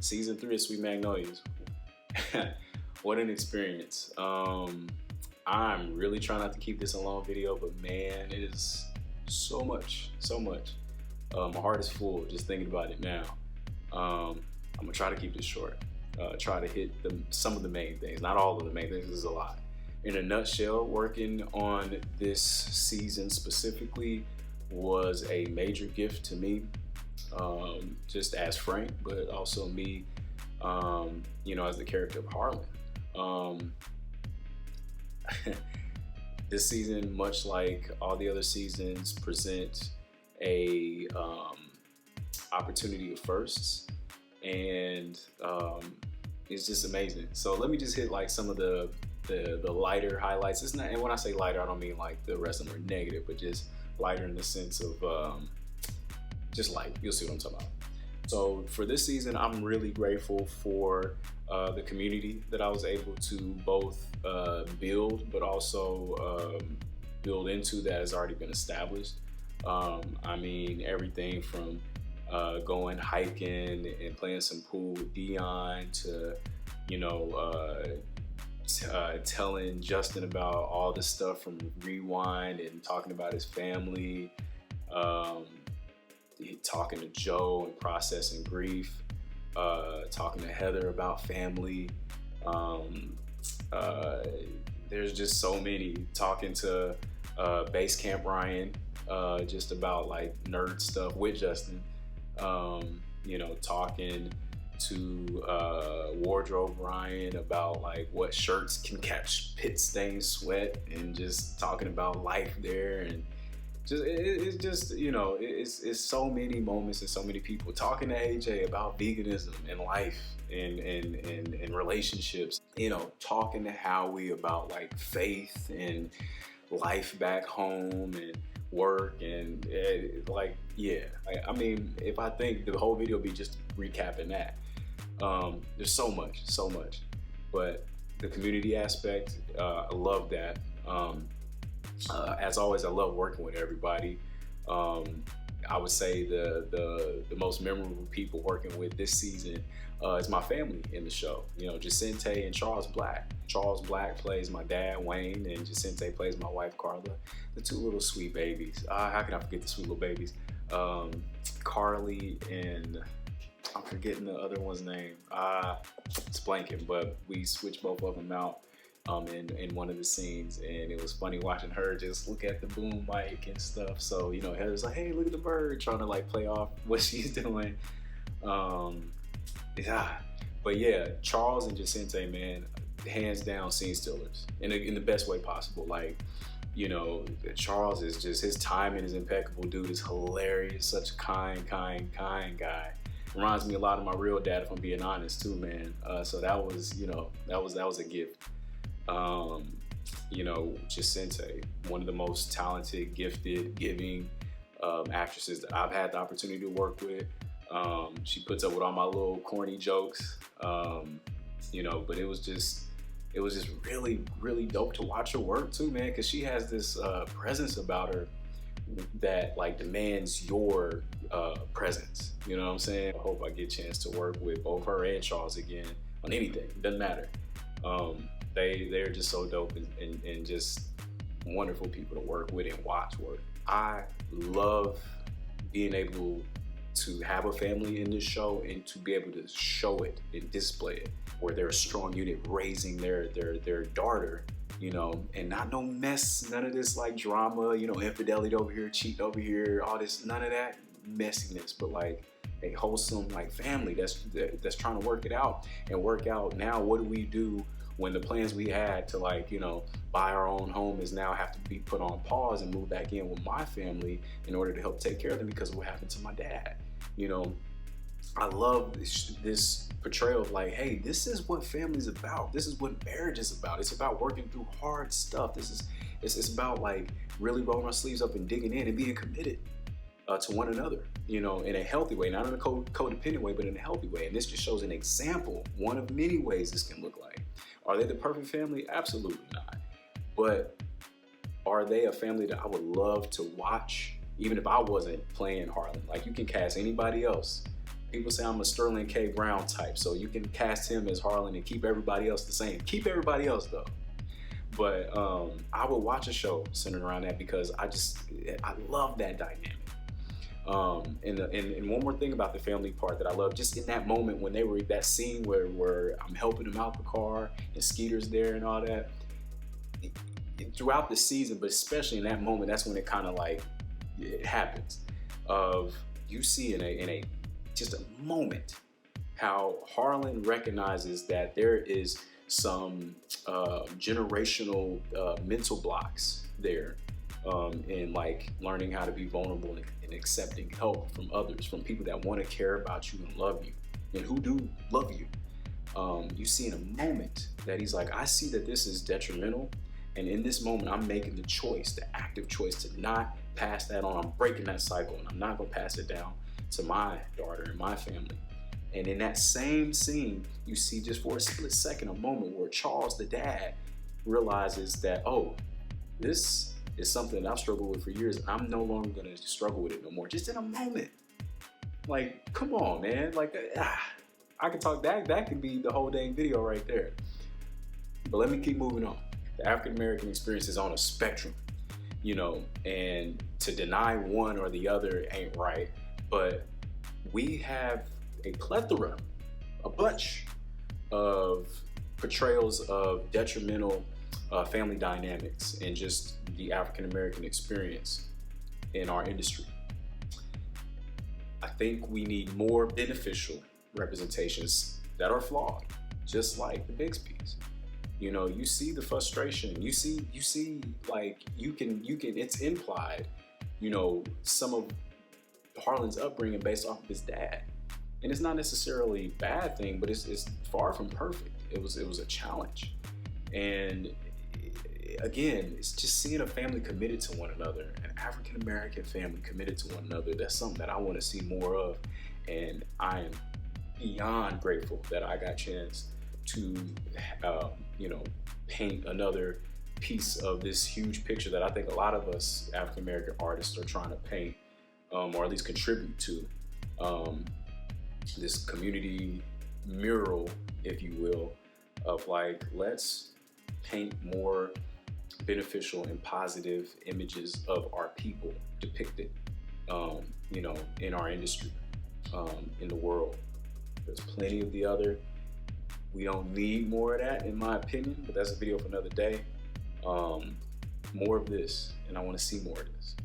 Season 3 of Sweet Magnolias. What an experience. I'm really trying not to keep this a long video, but man, it is so much, so much. My heart is full just thinking about it now. I'm gonna try to keep this short. Try to hit some of the main things, not all of the main things. This is a lot. In a nutshell, working on this season specifically was a major gift to me, just as Frank, but also me, as the character of Harlan. This season, much like all the other seasons, present a opportunity of firsts, and it's just amazing. So let me just hit like some of the lighter highlights. It's not, and when I say lighter, I don't mean like the rest of them are negative, but just lighter in the sense of just light. You'll see what I'm talking about. So for this season, I'm really grateful for the community that I was able to both build, but also build into that has already been established. I mean, everything from going hiking and playing some pool with Dion to, telling Justin about all the stuff from Rewind and talking about his family, talking to Joe and processing grief, talking to Heather about family. There's just so many. Talking to Base Camp Ryan, just about like nerd stuff with Justin. Talking to Wardrobe Ryan about like what shirts can catch pit stain sweat, and just talking about life there, and just it's just it's so many moments and so many people. Talking to AJ about veganism and life and relationships, talking to Howie about like faith and life back home and work, and I mean, if I think the whole video be just recapping that, there's so much, but the community aspect, I love that. As always, I love working with everybody. I would say the most memorable people working with this season is my family in the show. Jacente and Charles Black. Charles Black plays my dad, Wayne, and Jacente plays my wife, Carla. The two little sweet babies. How can I forget the sweet little babies? Carly and I'm forgetting the other one's name. It's blanking, but we switched both of them out in one of the scenes, and it was funny watching her just look at the boom mic and stuff. So Heather's like, "Hey, look at the bird," trying to like play off what she's doing. But yeah, Charles and Jacente, man, hands down scene stealers in the best way possible. Like, Charles is just, his timing is impeccable. Dude is hilarious, such a kind guy. Reminds me a lot of my real dad, if I'm being honest, too, man. So that was, that was a gift. Jacente, one of the most talented, gifted, giving actresses that I've had the opportunity to work with. She puts up with all my little corny jokes, but it was just really, really dope to watch her work too, man, because she has this presence about her that like demands your presence. You know what I'm saying? I hope I get a chance to work with both her and Charles again on anything. It doesn't matter. They're just so dope and just wonderful people to work with and watch work. I love being able to have a family in this show and to be able to show it and display it, where they're a strong unit raising their daughter, and not no mess, none of this like drama, infidelity over here, cheating over here, all this, none of that messiness, but like a wholesome like family that's trying to work it out and work out. Now what do we do when the plans we had to like buy our own home is now have to be put on pause and move back in with my family in order to help take care of them because of what happened to my dad? I love this portrayal of like, hey, this is what family's about. This is what marriage is about. It's about working through hard stuff. It's about like really rolling our sleeves up and digging in and being committed to one another, in a healthy way, not in a codependent way, but in a healthy way. And this just shows an example, one of many ways this can look like. Are they the perfect family? Absolutely not. But are they a family that I would love to watch, even if I wasn't playing Harlan? Like, you can cast anybody else People say I'm a Sterling K. Brown type, so you can cast him as Harlan and keep everybody else the same. Keep everybody else though. But I would watch a show centered around that because I love that dynamic. And one more thing about the family part that I love, just in that moment when they were that scene where I'm helping them out the car and Skeeter's there and all that. Throughout the season, but especially in that moment, that's when it kind of like it happens. Of you see in a just a moment how Harlan recognizes that there is some generational mental blocks there in like learning how to be vulnerable and accepting help from others, from people that want to care about you and love you and who do love you. You see in a moment that he's like, I see that this is detrimental, and in this moment I'm making the choice, the active choice to not pass that on. I'm breaking that cycle and I'm not gonna pass it down to my daughter and my family. And in that same scene, you see just for a split second, a moment where Charles, the dad, realizes that, oh, this is something that I've struggled with for years. I'm no longer gonna struggle with it no more. Just in a moment. Like, come on, man. Like, I could talk, that could be the whole dang video right there. But let me keep moving on. The African-American experience is on a spectrum, you know, and to deny one or the other ain't right. But we have a plethora, a bunch of portrayals of detrimental family dynamics and just the African-American experience in our industry. I think we need more beneficial representations that are flawed, just like the Bixby's. You know, you see the frustration, you see like you can, it's implied, you know, some of Harlan's upbringing based off of his dad. And it's not necessarily a bad thing, but it's far from perfect. It was a challenge. And again, it's just seeing a family committed to one another, an African-American family committed to one another. That's something that I want to see more of. And I am beyond grateful that I got a chance to, you know, paint another piece of this huge picture that I think a lot of us African-American artists are trying to paint, or at least contribute to. This community mural, if you will, of like, let's paint more beneficial and positive images of our people depicted, you know, in our industry, in the world. There's plenty of the other. We don't need more of that, in my opinion, but that's a video for another day. More of this, and I want to see more of this.